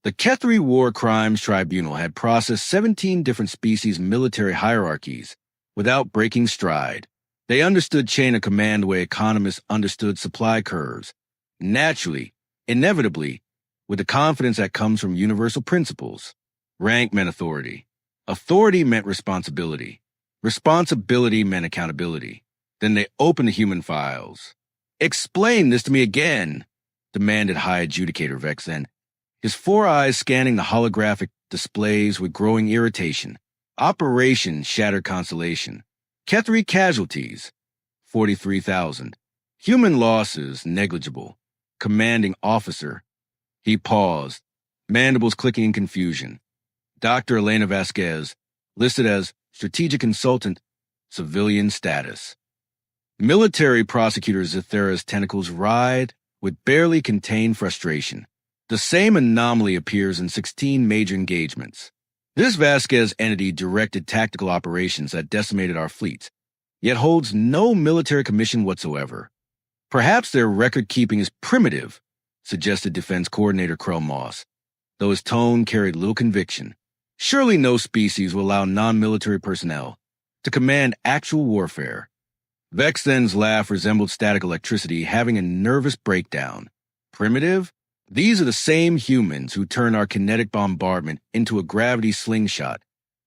The Kethri War Crimes Tribunal had processed 17 different species' military hierarchies without breaking stride. They understood chain of command the way economists understood supply curves. Naturally, inevitably, with the confidence that comes from universal principles. Rank meant authority. Authority meant responsibility. Responsibility meant accountability. Then they opened the human files. "Explain this to me again," demanded High Adjudicator Vexen, his four eyes scanning the holographic displays with growing irritation. Operation Shattered Constellation. Kethri casualties, 43,000. Human losses, negligible. Commanding officer. He paused, mandibles clicking in confusion. Dr. Elena Vasquez, listed as strategic consultant, civilian status. Military prosecutor Zethera's tentacles writhed with barely contained frustration. The same anomaly appears in 16 major engagements. This Vasquez entity directed tactical operations that decimated our fleets, yet holds no military commission whatsoever. Perhaps their record-keeping is primitive, suggested Defense Coordinator Krell Moss, though his tone carried little conviction. Surely no species will allow non-military personnel to command actual warfare. Vexen's laugh resembled static electricity having a nervous breakdown. Primitive? These are the same humans who turned our kinetic bombardment into a gravity slingshot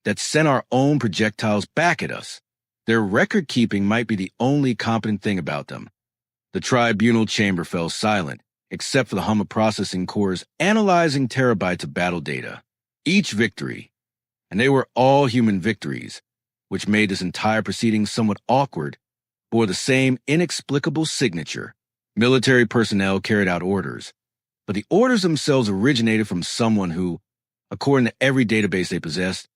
that sent our own projectiles back at us. Their record-keeping might be the only competent thing about them. The tribunal chamber fell silent, except for the hum of processing cores analyzing terabytes of battle data. Each victory, and they were all human victories, which made this entire proceeding somewhat awkward, bore the same inexplicable signature. Military personnel carried out orders, but the orders themselves originated from someone who, according to every database they possessed,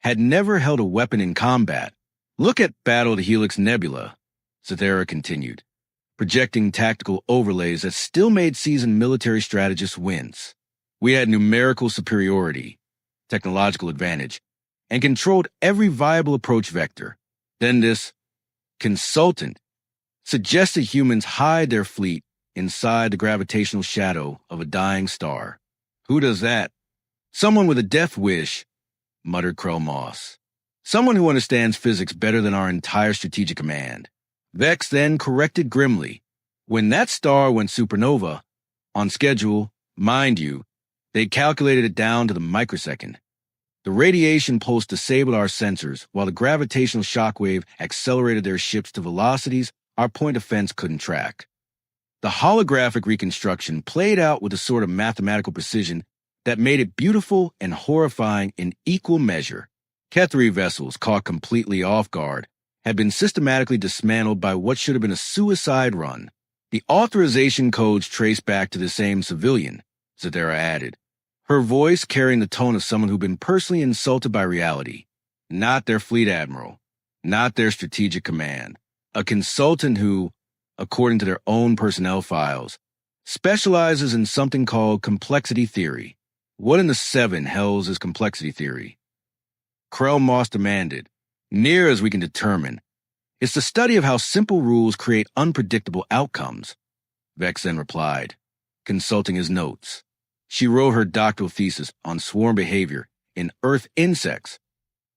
had never held a weapon in combat. Look at Battle of the Helix Nebula, Zethera continued, projecting tactical overlays that still made seasoned military strategists wince. We had numerical superiority, technological advantage, and controlled every viable approach vector. Then this consultant suggested humans hide their fleet inside the gravitational shadow of a dying star. Who does that? Someone with a death wish, muttered Krell Moss. Someone who understands physics better than our entire strategic command. Vex then corrected grimly. When that star went supernova, on schedule, mind you, they calculated it down to the microsecond. The radiation pulse disabled our sensors, while the gravitational shockwave accelerated their ships to velocities our point of fence couldn't track. The holographic reconstruction played out with a sort of mathematical precision that made it beautiful and horrifying in equal measure. Kethri vessels, caught completely off guard, had been systematically dismantled by what should have been a suicide run. The authorization codes traced back to the same civilian, Zethera added, her voice carrying the tone of someone who'd been personally insulted by reality. Not their fleet admiral, not their strategic command. A consultant who, according to their own personnel files, specializes in something called complexity theory. What in the seven hells is complexity theory? Krell Moss demanded. Near as we can determine, it's the study of how simple rules create unpredictable outcomes, Vexen replied, consulting his notes. She wrote her doctoral thesis on swarm behavior in Earth insects.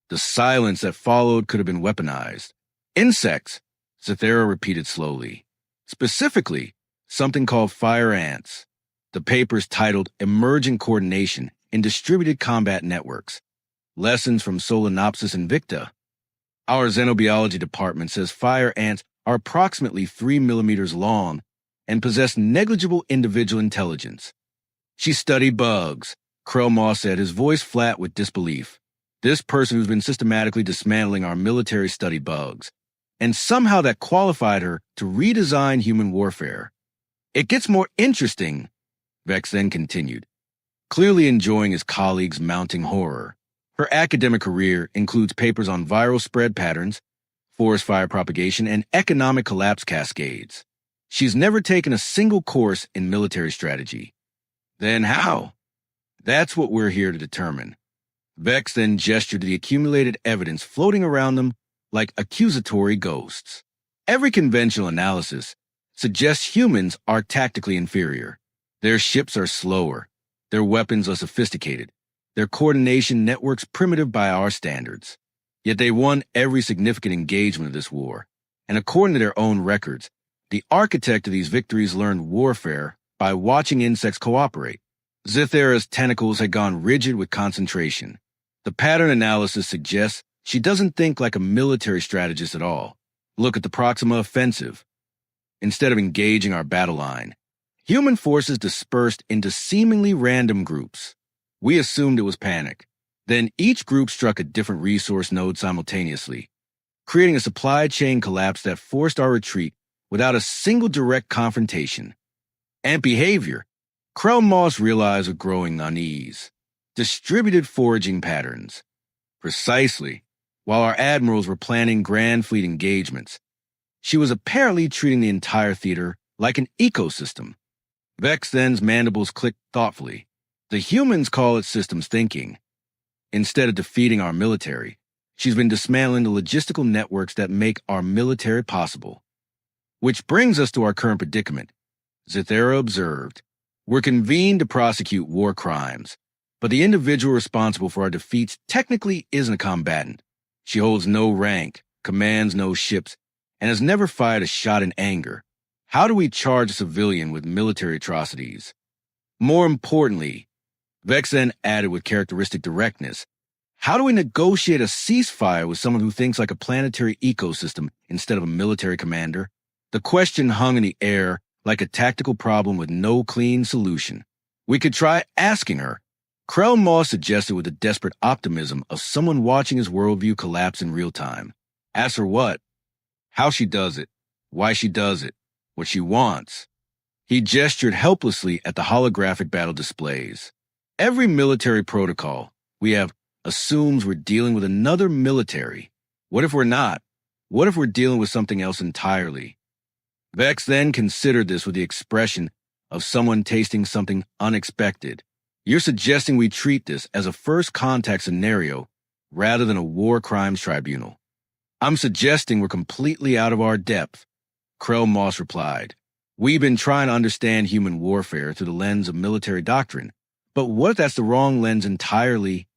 The silence that followed could have been weaponized. Insects, Zethera repeated slowly. Specifically, something called fire ants. The paper's titled Emergent Coordination in Distributed Combat Networks. Lessons from Solenopsis invicta. Our xenobiology department says fire ants are approximately 3 millimeters long and possess negligible individual intelligence. She studied bugs, Krell Moss said, his voice flat with disbelief. This person who's been systematically dismantling our military study bugs. And somehow that qualified her to redesign human warfare. It gets more interesting, Vex then continued, clearly enjoying his colleagues' mounting horror. Her academic career includes papers on viral spread patterns, forest fire propagation, and economic collapse cascades. She's never taken a single course in military strategy. Then how? That's what we're here to determine. Vex then gestured to the accumulated evidence floating around them like accusatory ghosts. Every conventional analysis suggests humans are tactically inferior. Their ships are slower, their weapons are sophisticated, their coordination networks primitive by our standards. Yet they won every significant engagement of this war, and according to their own records, the architect of these victories learned warfare by watching insects cooperate. Zithera's tentacles had gone rigid with concentration. The pattern analysis suggests she doesn't think like a military strategist at all. Look at the Proxima offensive. Instead of engaging our battle line, human forces dispersed into seemingly random groups. We assumed it was panic. Then each group struck a different resource node simultaneously, creating a supply chain collapse that forced our retreat without a single direct confrontation. And behavior. Krell Moss realized with growing unease. Distributed foraging patterns. Precisely. While our admirals were planning grand fleet engagements, she was apparently treating the entire theater like an ecosystem. Vex then's mandibles clicked thoughtfully. The humans call it systems thinking. Instead of defeating our military, she's been dismantling the logistical networks that make our military possible. Which brings us to our current predicament. Zithera observed. We're convened to prosecute war crimes, but the individual responsible for our defeats technically isn't a combatant. She holds no rank, commands no ships, and has never fired a shot in anger. How do we charge a civilian with military atrocities? More importantly, Vex then added with characteristic directness, how do we negotiate a ceasefire with someone who thinks like a planetary ecosystem instead of a military commander? The question hung in the air like a tactical problem with no clean solution. We could try asking her. Krell Moss suggested with the desperate optimism of someone watching his worldview collapse in real time. Ask her what? How she does it. Why she does it. What she wants. He gestured helplessly at the holographic battle displays. Every military protocol we have assumes we're dealing with another military. What if we're not? What if we're dealing with something else entirely? Vex then considered this with the expression of someone tasting something unexpected. You're suggesting we treat this as a first contact scenario rather than a war crimes tribunal. I'm suggesting we're completely out of our depth, Krell Moss replied. We've been trying to understand human warfare through the lens of military doctrine, but what if that's the wrong lens entirely?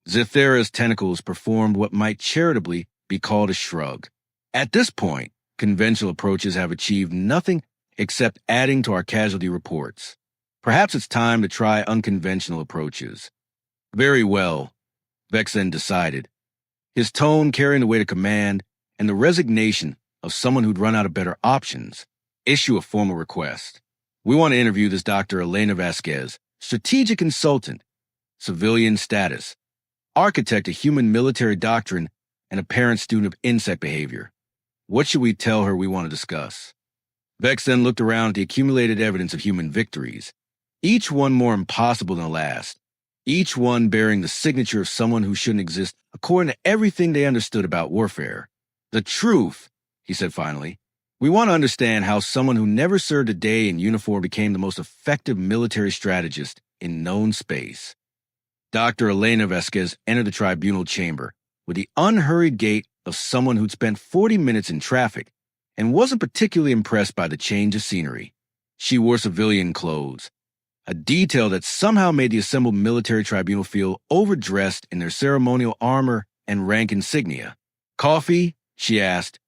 Zithera's tentacles performed what might charitably be called a shrug. At this point, conventional approaches have achieved nothing except adding to our casualty reports. Perhaps it's time to try unconventional approaches. Very well, Vex then decided, his tone carrying the weight of command and the resignation of someone who'd run out of better options. Issue a formal request. We want to interview this Dr. Elena Vasquez, strategic consultant, civilian status, architect of human military doctrine, and apparent student of insect behavior. What should we tell her we want to discuss? Vex then looked around at the accumulated evidence of human victories, each one more impossible than the last, each one bearing the signature of someone who shouldn't exist according to everything they understood about warfare. The truth, he said finally. We want to understand how someone who never served a day in uniform became the most effective military strategist in known space. Dr. Elena Vasquez entered the tribunal chamber with the unhurried gait of someone who'd spent 40 minutes in traffic and wasn't particularly impressed by the change of scenery. She wore civilian clothes, a detail that somehow made the assembled military tribunal feel overdressed in their ceremonial armor and rank insignia. Coffee? She asked,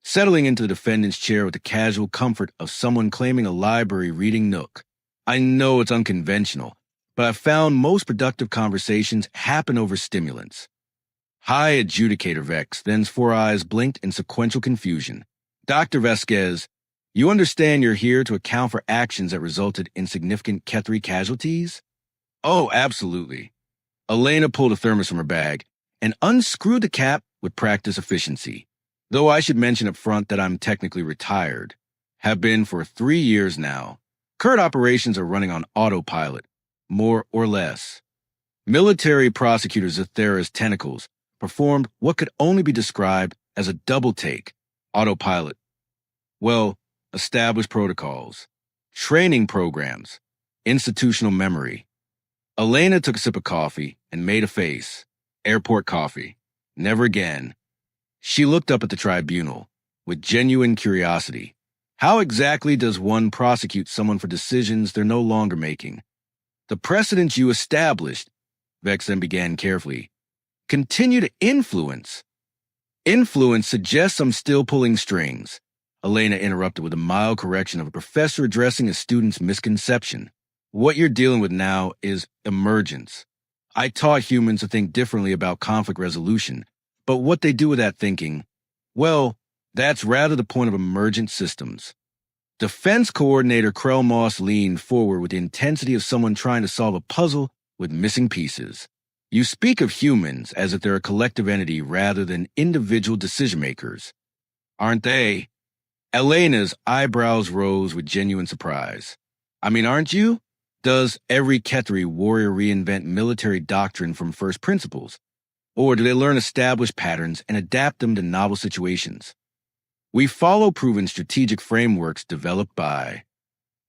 settling into the defendant's chair with the casual comfort of someone claiming a library reading nook. I know it's unconventional, but I've found most productive conversations happen over stimulants. High adjudicator Vex, then's 4 eyes blinked in sequential confusion. Dr. Vasquez, you understand you're here to account for actions that resulted in significant Kethri casualties? Oh, absolutely. Elena pulled a thermos from her bag and unscrewed the cap with practiced efficiency. Though I should mention up front that I'm technically retired, have been for 3 years now. Current operations are running on autopilot, more or less. Military prosecutor Zithera's tentacles performed what could only be described as a double take, autopilot. Well, established protocols, training programs, institutional memory. Elena took a sip of coffee and made a face. Airport coffee. Never again. She looked up at the tribunal with genuine curiosity. How exactly does one prosecute someone for decisions they're no longer making? The precedents you established, Vex then began carefully, continue to influence. Influence suggests I'm still pulling strings. Elena interrupted with a mild correction of a professor addressing a student's misconception. What you're dealing with now is emergence. I taught humans to think differently about conflict resolution, but what they do with that thinking, well, that's rather the point of emergent systems. Defense Coordinator Krell Moss leaned forward with the intensity of someone trying to solve a puzzle with missing pieces. You speak of humans as if they're a collective entity rather than individual decision-makers. Aren't they? Elena's eyebrows rose with genuine surprise. I mean, aren't you? Does every Kethri warrior reinvent military doctrine from first principles? Or do they learn established patterns and adapt them to novel situations? We follow proven strategic frameworks developed by...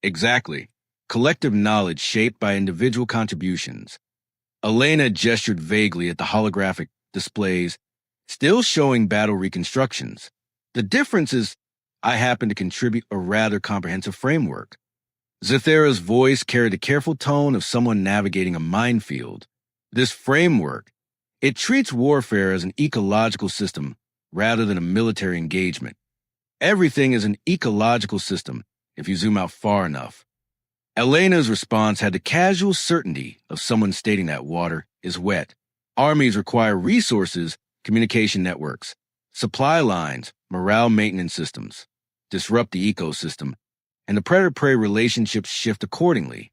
Exactly. Collective knowledge shaped by individual contributions. Elena gestured vaguely at the holographic displays, still showing battle reconstructions. The difference is I happen to contribute a rather comprehensive framework. Zathera's voice carried the careful tone of someone navigating a minefield. This framework, it treats warfare as an ecological system rather than a military engagement. Everything is an ecological system if you zoom out far enough. Elena's response had the casual certainty of someone stating that water is wet. Armies require resources, communication networks, supply lines, morale maintenance systems, disrupt the ecosystem, and the predator-prey relationships shift accordingly.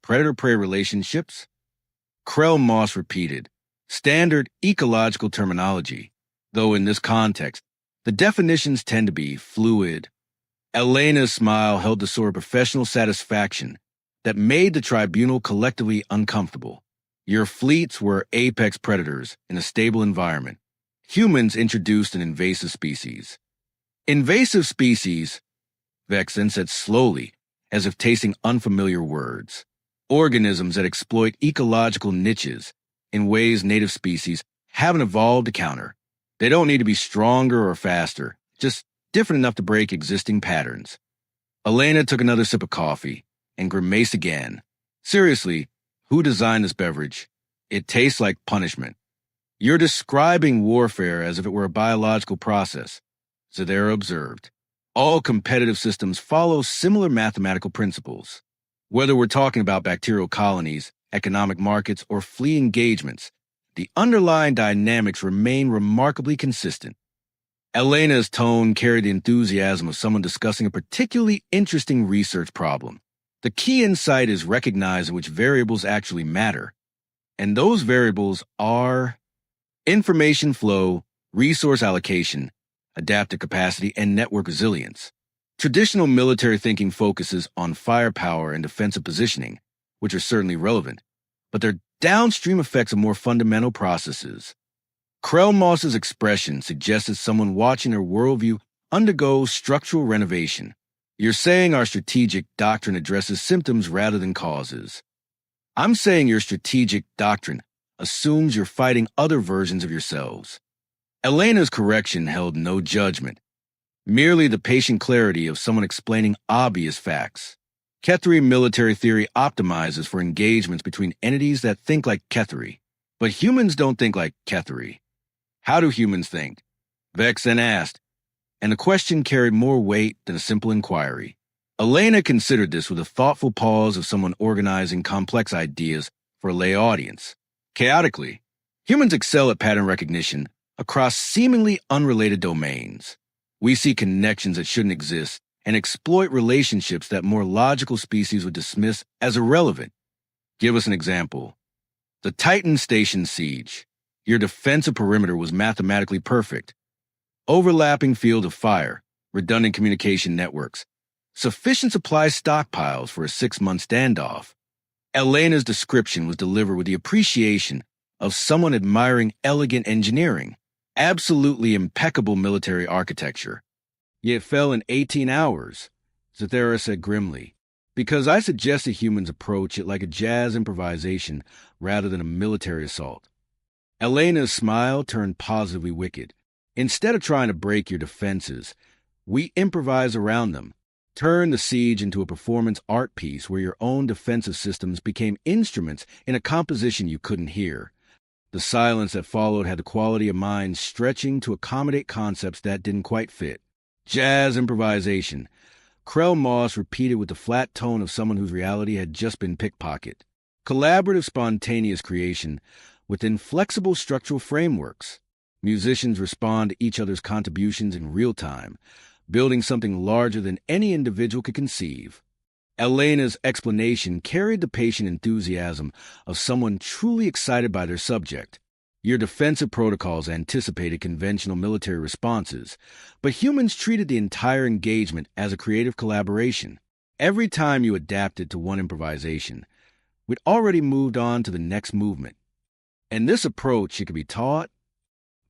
Predator-prey relationships? Krell Moss repeated, standard ecological terminology, though in this context, the definitions tend to be fluid. Elena's smile held the sort of professional satisfaction that made the tribunal collectively uncomfortable. Your fleets were apex predators in a stable environment. Humans introduced an invasive species. Invasive species, Vex then said slowly, as if tasting unfamiliar words. Organisms that exploit ecological niches in ways native species haven't evolved to counter. They don't need to be stronger or faster, just different enough to break existing patterns. Elena took another sip of coffee and grimaced again. Seriously, who designed this beverage? It tastes like punishment. You're describing warfare as if it were a biological process, Zathera observed. All competitive systems follow similar mathematical principles. Whether we're talking about bacterial colonies, economic markets, or fleet engagements, the underlying dynamics remain remarkably consistent. Elena's tone carried the enthusiasm of someone discussing a particularly interesting research problem. The key insight is recognizing which variables actually matter. And those variables are information flow, resource allocation, adaptive capacity, and network resilience. Traditional military thinking focuses on firepower and defensive positioning, which are certainly relevant, but their downstream effects are more fundamental processes. Krell Moss's expression suggested someone watching their worldview undergo structural renovation. You're saying our strategic doctrine addresses symptoms rather than causes. I'm saying your strategic doctrine assumes you're fighting other versions of yourselves. Elena's correction held no judgment, merely the patient clarity of someone explaining obvious facts. Kethri military theory optimizes for engagements between entities that think like Kethri, but humans don't think like Kethri. How do humans think? Vex then asked, and the question carried more weight than a simple inquiry. Elena considered this with a thoughtful pause of someone organizing complex ideas for a lay audience. Chaotically, humans excel at pattern recognition across seemingly unrelated domains. We see connections that shouldn't exist and exploit relationships that more logical species would dismiss as irrelevant. Give us an example. The Titan Station siege. Your defensive perimeter was mathematically perfect. Overlapping field of fire, redundant communication networks, sufficient supply stockpiles for a 6-month standoff. Elena's description was delivered with the appreciation of someone admiring elegant engineering, absolutely impeccable military architecture. Yet it fell in 18 hours, Zathera said grimly, because I suggested humans approach it like a jazz improvisation rather than a military assault. Elena's smile turned positively wicked. Instead of trying to break your defenses, we improvise around them. Turn the siege into a performance art piece where your own defensive systems became instruments in a composition you couldn't hear. The silence that followed had the quality of mind stretching to accommodate concepts that didn't quite fit. Jazz improvisation. Krell Moss repeated with the flat tone of someone whose reality had just been pickpocketed. Collaborative, spontaneous creation within flexible structural frameworks. Musicians respond to each other's contributions in real time, building something larger than any individual could conceive. Elena's explanation carried the patient enthusiasm of someone truly excited by their subject. Your defensive protocols anticipated conventional military responses, but humans treated the entire engagement as a creative collaboration. Every time you adapted to one improvisation, we'd already moved on to the next movement. And this approach, it could be taught.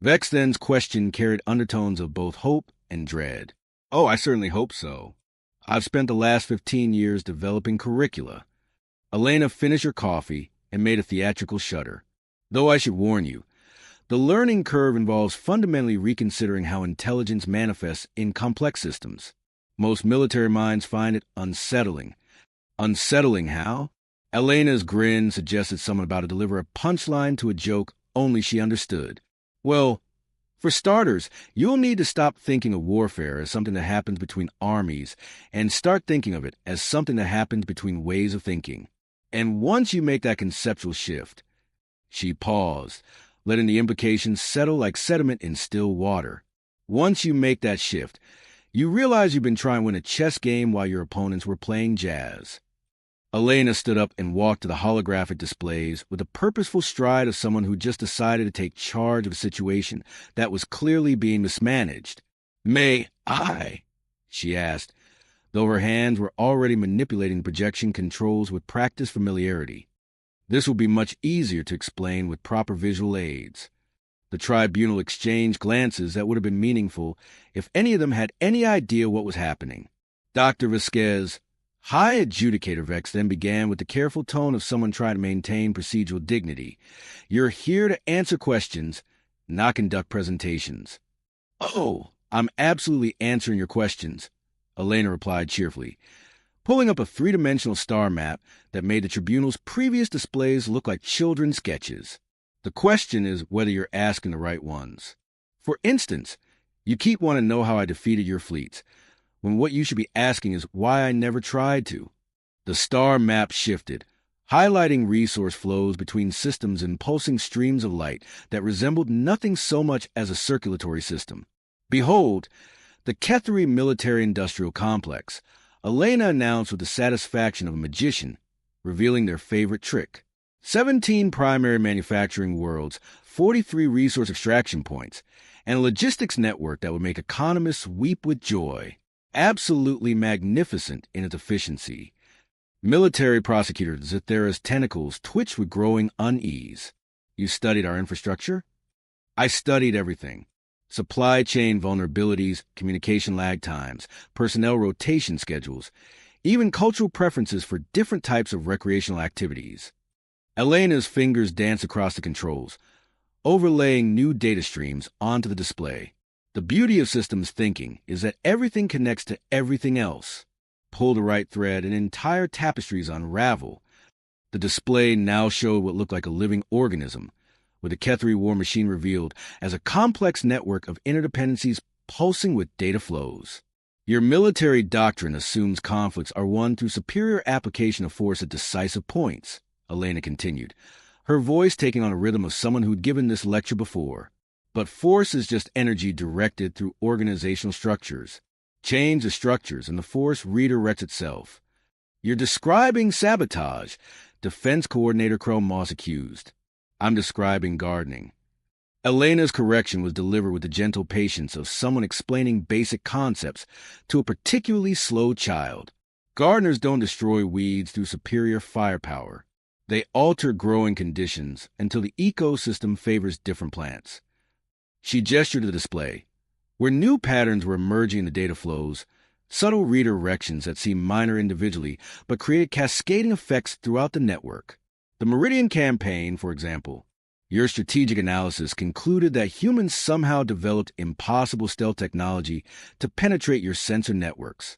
Vexthen's question carried undertones of both hope and dread. Oh, I certainly hope so. I've spent the last 15 years developing curricula. Elena finished her coffee and made a theatrical shudder. Though I should warn you, the learning curve involves fundamentally reconsidering how intelligence manifests in complex systems. Most military minds find it unsettling. Unsettling how? Elena's grin suggested someone about to deliver a punchline to a joke only she understood. Well, for starters, you'll need to stop thinking of warfare as something that happens between armies and start thinking of it as something that happens between ways of thinking. And once you make that conceptual shift, she paused, letting the implications settle like sediment in still water. Once you make that shift, you realize you've been trying to win a chess game while your opponents were playing jazz. Elena stood up and walked to the holographic displays with the purposeful stride of someone who just decided to take charge of a situation that was clearly being mismanaged. "May I?" she asked, though her hands were already manipulating projection controls with practiced familiarity. This will be much easier to explain with proper visual aids. The tribunal exchanged glances that would have been meaningful if any of them had any idea what was happening. Dr. Vasquez, High Adjudicator Vex, then began with the careful tone of someone trying to maintain procedural dignity. "You're here to answer questions, not conduct presentations." "Oh, I'm absolutely answering your questions," Elena replied cheerfully, pulling up a three-dimensional star map that made the tribunal's previous displays look like children's sketches. The question is whether you're asking the right ones. For instance, you keep wanting to know how I defeated your fleets, when what you should be asking is why I never tried to. The star map shifted, highlighting resource flows between systems in pulsing streams of light that resembled nothing so much as a circulatory system. "Behold, the Ketheri military-industrial complex," Elena announced with the satisfaction of a magician, revealing their favorite trick. 17 primary manufacturing worlds, 43 resource extraction points, and a logistics network that would make economists weep with joy. Absolutely magnificent in its efficiency. Military prosecutor Zithera's tentacles twitched with growing unease. "You studied our infrastructure?" "I studied everything. Supply chain vulnerabilities, communication lag times, personnel rotation schedules, even cultural preferences for different types of recreational activities." Elena's fingers danced across the controls, overlaying new data streams onto the display. The beauty of systems thinking is that everything connects to everything else. Pull the right thread and entire tapestries unravel. The display now showed what looked like a living organism, with the Ketheri war machine revealed as a complex network of interdependencies pulsing with data flows. "Your military doctrine assumes conflicts are won through superior application of force at decisive points," Elena continued, her voice taking on a rhythm of someone who'd given this lecture before. "But force is just energy directed through organizational structures. Change the structures and the force redirects itself." "You're describing sabotage," Defense Coordinator Krell Moss accused. "I'm describing gardening." Elena's correction was delivered with the gentle patience of someone explaining basic concepts to a particularly slow child. Gardeners don't destroy weeds through superior firepower. They alter growing conditions until the ecosystem favors different plants. She gestured to the display, where new patterns were emerging in the data flows, subtle redirections that seemed minor individually but created cascading effects throughout the network. The Meridian campaign, for example. Your strategic analysis concluded that humans somehow developed impossible stealth technology to penetrate your sensor networks.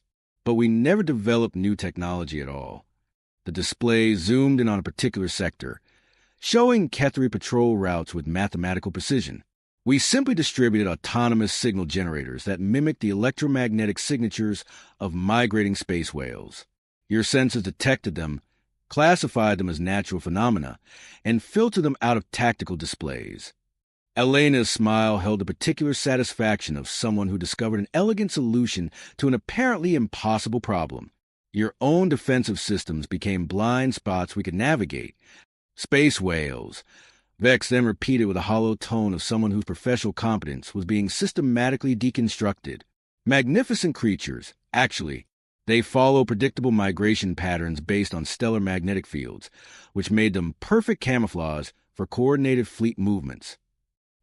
but we never developed new technology at all. The display zoomed in on a particular sector, showing Kethri patrol routes with mathematical precision. We simply distributed autonomous signal generators that mimicked the electromagnetic signatures of migrating space whales. Your sensors detected them, classified them as natural phenomena, and filtered them out of tactical displays. Elena's smile held a particular satisfaction of someone who discovered an elegant solution to an apparently impossible problem. Your own defensive systems became blind spots we could navigate. Space whales. Vex then repeated with a hollow tone of someone whose professional competence was being systematically deconstructed. Magnificent creatures. Actually, they follow predictable migration patterns based on stellar magnetic fields, which made them perfect camouflage for coordinated fleet movements.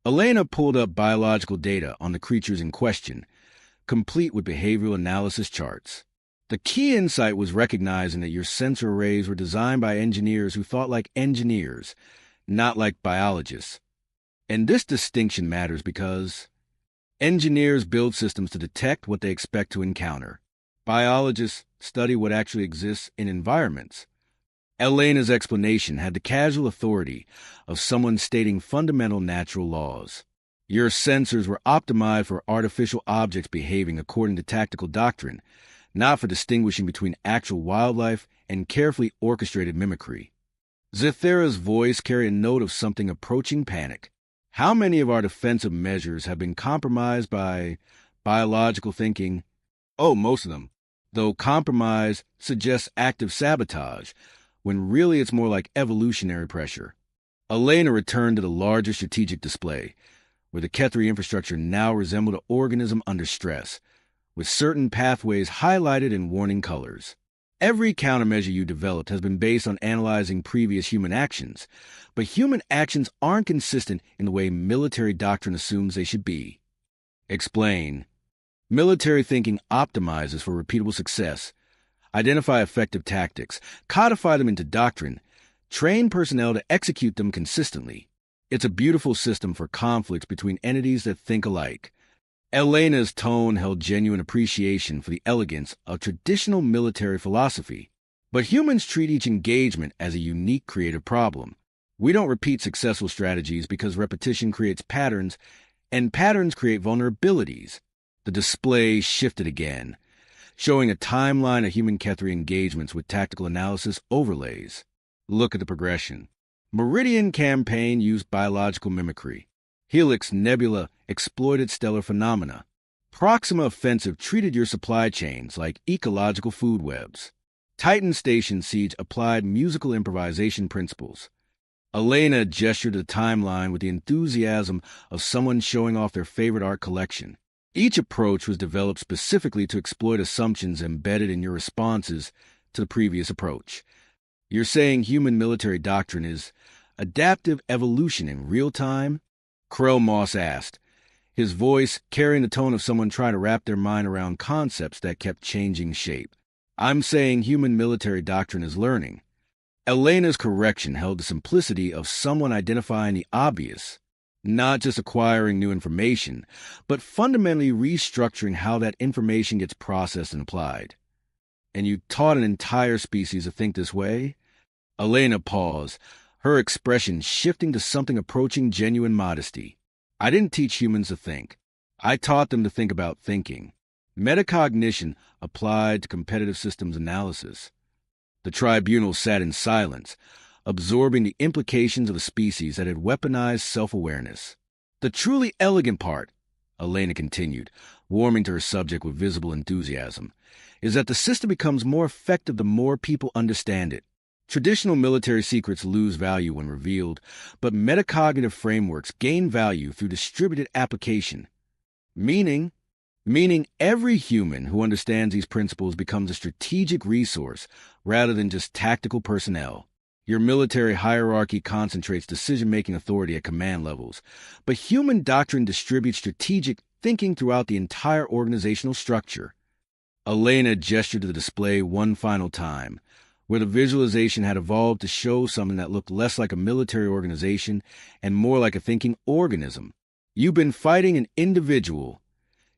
Elena pulled up biological data on the creatures in question, complete with behavioral analysis charts. The key insight was recognizing that your sensor arrays were designed by engineers who thought like engineers, not like biologists. And this distinction matters because engineers build systems to detect what they expect to encounter. Biologists study what actually exists in environments. Elena's explanation had the casual authority of someone stating fundamental natural laws. Your sensors were optimized for artificial objects behaving according to tactical doctrine, not for distinguishing between actual wildlife and carefully orchestrated mimicry. Zithera's voice carried a note of something approaching panic. How many of our defensive measures have been compromised by biological thinking? Oh, most of them. Though compromise suggests active sabotage, when really it's more like evolutionary pressure. Elena returned to the larger strategic display, where the Kethri infrastructure now resembled an organism under stress, with certain pathways highlighted in warning colors. Every countermeasure you developed has been based on analyzing previous human actions, but human actions aren't consistent in the way military doctrine assumes they should be. Explain. Military thinking optimizes for repeatable success, identify effective tactics, codify them into doctrine, train personnel to execute them consistently. It's a beautiful system for conflicts between entities that think alike. Elena's tone held genuine appreciation for the elegance of traditional military philosophy. But humans treat each engagement as a unique creative problem. We don't repeat successful strategies because repetition creates patterns, and patterns create vulnerabilities. The display shifted again, showing a timeline of human Kethri engagements with tactical analysis overlays. Look at the progression. Meridian campaign used biological mimicry. Helix Nebula exploited stellar phenomena. Proxima Offensive treated your supply chains like ecological food webs. Titan Station Siege applied musical improvisation principles. Elena gestured to the timeline with the enthusiasm of someone showing off their favorite art collection. Each approach was developed specifically to exploit assumptions embedded in your responses to the previous approach. You're saying human military doctrine is adaptive evolution in real time? Krell Moss asked, his voice carrying the tone of someone trying to wrap their mind around concepts that kept changing shape. I'm saying human military doctrine is learning. Elena's correction held the simplicity of someone identifying the obvious, not just acquiring new information, but fundamentally restructuring how that information gets processed and applied. And you taught an entire species to think this way? Elena paused, her expression shifting to something approaching genuine modesty. I didn't teach humans to think. I taught them to think about thinking. Metacognition applied to competitive systems analysis. The tribunal sat in silence, absorbing the implications of a species that had weaponized self-awareness. The truly elegant part, Elena continued, warming to her subject with visible enthusiasm, is that the system becomes more effective the more people understand it. Traditional military secrets lose value when revealed, but metacognitive frameworks gain value through distributed application. Meaning every human who understands these principles becomes a strategic resource rather than just tactical personnel. Your military hierarchy concentrates decision-making authority at command levels, but human doctrine distributes strategic thinking throughout the entire organizational structure. Elena gestured to the display one final time, where the visualization had evolved to show something that looked less like a military organization and more like a thinking organism. You've been fighting an individual.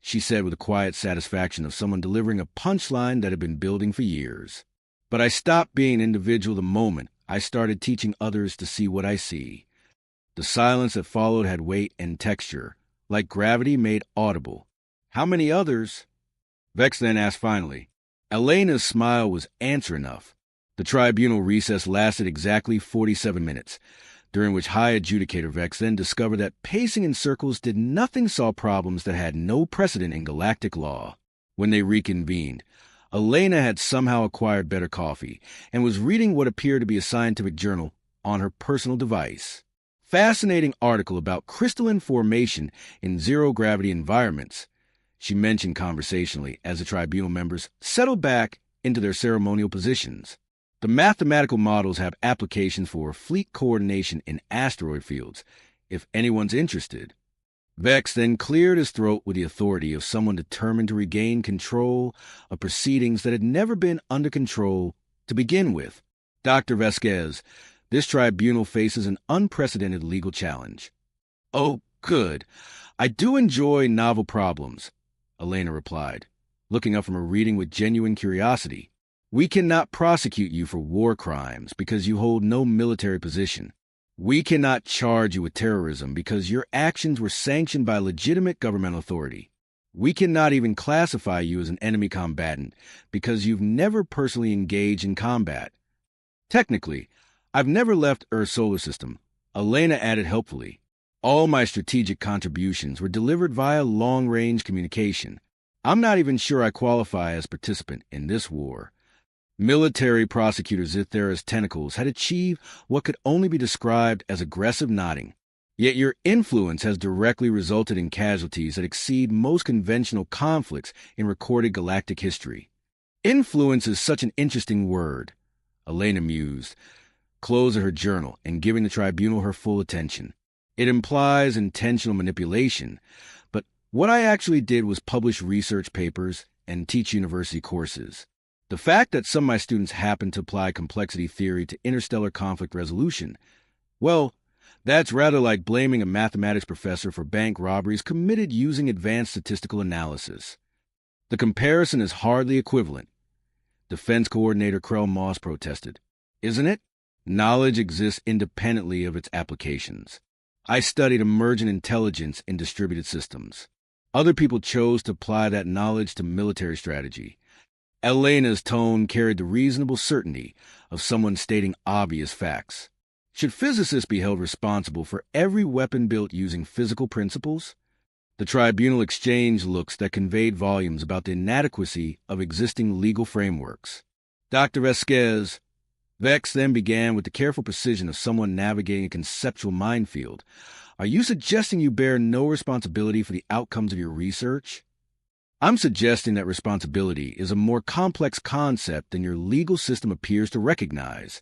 she said with the quiet satisfaction of someone delivering a punchline that had been building for years. But I stopped being an individual the moment I started teaching others to see what I see. The silence that followed had weight and texture, like gravity made audible. How many others? Vex then asked finally. Elena's smile was answer enough. The tribunal recess lasted exactly 47 minutes, during which High Adjudicator Vex then discovered that pacing in circles did nothing solve problems that had no precedent in galactic law. When they reconvened, Elena had somehow acquired better coffee and was reading what appeared to be a scientific journal on her personal device. Fascinating article about crystalline formation in zero-gravity environments, she mentioned conversationally as the tribunal members settled back into their ceremonial positions. The mathematical models have applications for fleet coordination in asteroid fields, if anyone's interested. Vex then cleared his throat with the authority of someone determined to regain control of proceedings that had never been under control to begin with. Dr. Vasquez, this tribunal faces an unprecedented legal challenge. Oh, good. I do enjoy novel problems, Elena replied, looking up from her reading with genuine curiosity. We cannot prosecute you for war crimes because you hold no military position. We cannot charge you with terrorism because your actions were sanctioned by legitimate governmental authority. We cannot even classify you as an enemy combatant because you've never personally engaged in combat. Technically, I've never left Earth's solar system, Elena added helpfully. All my strategic contributions were delivered via long-range communication. I'm not even sure I qualify as participant in this war. Military prosecutor Zithera's tentacles had achieved what could only be described as aggressive nodding. Yet your influence has directly resulted in casualties that exceed most conventional conflicts in recorded galactic history. Influence is such an interesting word, Elena mused, closing her journal and giving the tribunal her full attention. It implies intentional manipulation, but what I actually did was publish research papers and teach university courses. The fact that some of my students happen to apply complexity theory to interstellar conflict resolution, well, that's rather like blaming a mathematics professor for bank robberies committed using advanced statistical analysis. The comparison is hardly equivalent. Defense Coordinator Krell Moss protested. Isn't it? Knowledge exists independently of its applications. I studied emergent intelligence in distributed systems. Other people chose to apply that knowledge to military strategy. Elena's tone carried the reasonable certainty of someone stating obvious facts. Should physicists be held responsible for every weapon built using physical principles? The tribunal exchanged looks that conveyed volumes about the inadequacy of existing legal frameworks. Dr. Vasquez, Vex then began with the careful precision of someone navigating a conceptual minefield. Are you suggesting you bear no responsibility for the outcomes of your research? I'm suggesting that responsibility is a more complex concept than your legal system appears to recognize.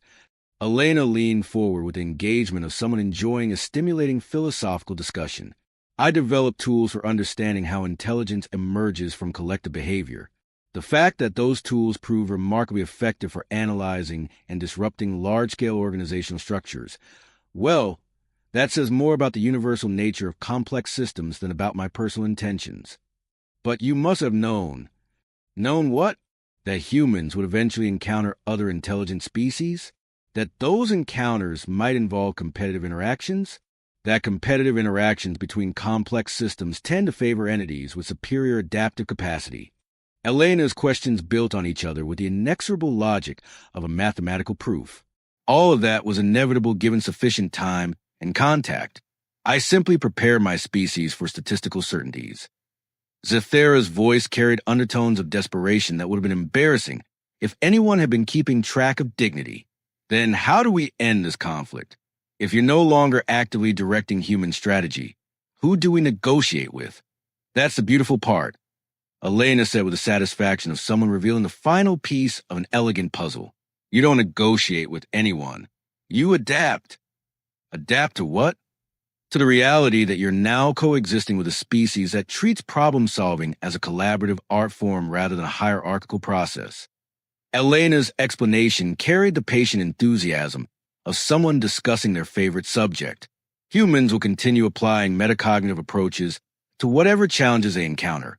Elena leaned forward with the engagement of someone enjoying a stimulating philosophical discussion. I developed tools for understanding how intelligence emerges from collective behavior. The fact that those tools prove remarkably effective for analyzing and disrupting large-scale organizational structures, well, that says more about the universal nature of complex systems than about my personal intentions. But you must have known. Known what? That humans would eventually encounter other intelligent species? That those encounters might involve competitive interactions? That competitive interactions between complex systems tend to favor entities with superior adaptive capacity. Elena's questions built on each other with the inexorable logic of a mathematical proof. All of that was inevitable given sufficient time and contact. I simply prepare my species for statistical certainties. Zithera's voice carried undertones of desperation that would have been embarrassing if anyone had been keeping track of dignity. Then how do we end this conflict? If you're no longer actively directing human strategy, who do we negotiate with? That's the beautiful part, Elena said with the satisfaction of someone revealing the final piece of an elegant puzzle. You don't negotiate with anyone. You adapt. Adapt to what? To the reality that you're now coexisting with a species that treats problem-solving as a collaborative art form rather than a hierarchical process. Elena's explanation carried the patient enthusiasm of someone discussing their favorite subject. Humans will continue applying metacognitive approaches to whatever challenges they encounter.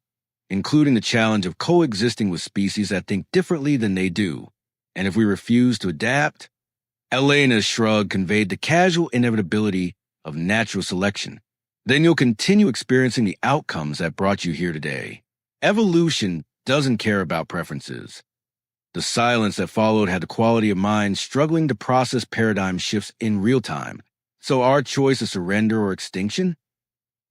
including the challenge of coexisting with species that think differently than they do. And if we refuse to adapt, Elena's shrug conveyed the casual inevitability of natural selection. Then you'll continue experiencing the outcomes that brought you here today. Evolution doesn't care about preferences. The silence that followed had the quality of mind struggling to process paradigm shifts in real time. So our choice is surrender or extinction?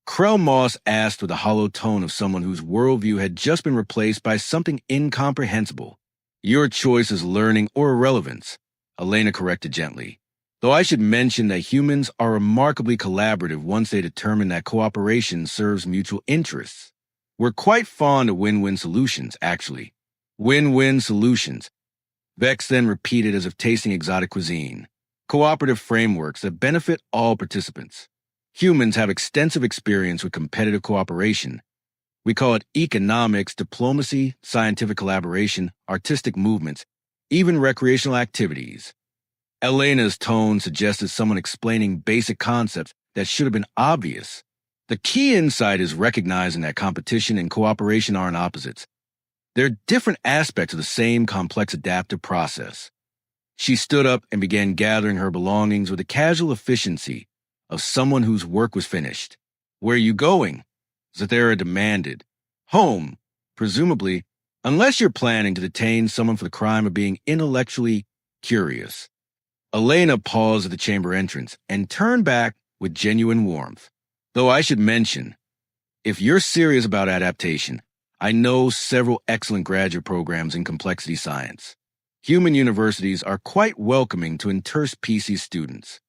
Krell Moss asked with a hollow tone of someone whose worldview had just been replaced by something incomprehensible. Your choice is learning or irrelevance, Elena corrected gently. Though I should mention that humans are remarkably collaborative once they determine that cooperation serves mutual interests. We're quite fond of win-win solutions, actually. Win-win solutions. Vex then repeated as if tasting exotic cuisine. Cooperative frameworks that benefit all participants. Humans have extensive experience with competitive cooperation. We call it economics, diplomacy, scientific collaboration, artistic movements, even recreational activities. Elena's tone suggested someone explaining basic concepts that should have been obvious. The key insight is recognizing that competition and cooperation aren't opposites. They're different aspects of the same complex adaptive process. She stood up and began gathering her belongings with the casual efficiency of someone whose work was finished. Where are you going? Zathera demanded. Home, presumably, unless you're planning to detain someone for the crime of being intellectually curious. Elena paused at the chamber entrance and turned back with genuine warmth. Though I should mention, if you're serious about adaptation, I know several excellent graduate programs in complexity science. Human universities are quite welcoming to interspecies students.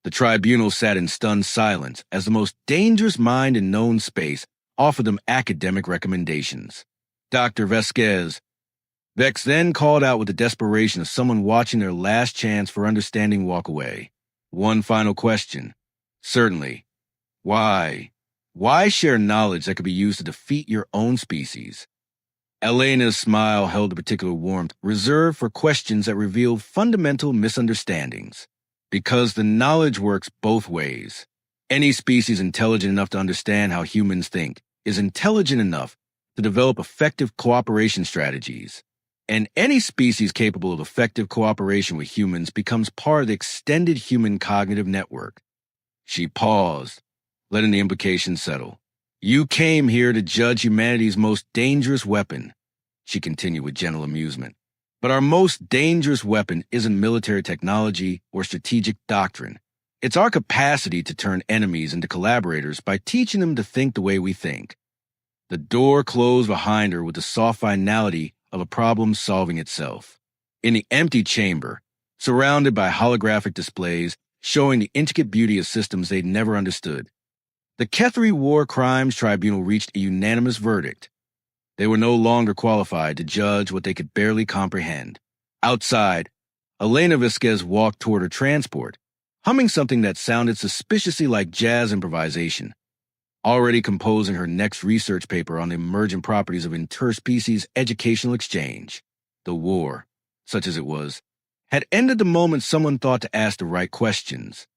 The tribunal sat in stunned silence as the most dangerous mind in known space offered them academic recommendations. Dr. Vasquez. Vex then called out with the desperation of someone watching their last chance for understanding walk away. One final question. Certainly. Why? Why share knowledge that could be used to defeat your own species? Elena's smile held a particular warmth, reserved for questions that revealed fundamental misunderstandings. Because the knowledge works both ways. Any species intelligent enough to understand how humans think is intelligent enough to develop effective cooperation strategies. And any species capable of effective cooperation with humans becomes part of the extended human cognitive network. She paused, letting the implication settle. You came here to judge humanity's most dangerous weapon, she continued with gentle amusement. But our most dangerous weapon isn't military technology or strategic doctrine. It's our capacity to turn enemies into collaborators by teaching them to think the way we think. The door closed behind her with the soft finality of a problem solving itself. In the empty chamber, surrounded by holographic displays showing the intricate beauty of systems they'd never understood, the Kethri War Crimes Tribunal reached a unanimous verdict. They were no longer qualified to judge what they could barely comprehend. Outside, Elena Vasquez walked toward her transport, humming something that sounded suspiciously like jazz improvisation. Already composing her next research paper on the emergent properties of interspecies educational exchange. The war, such as it was, had ended the moment someone thought to ask the right questions.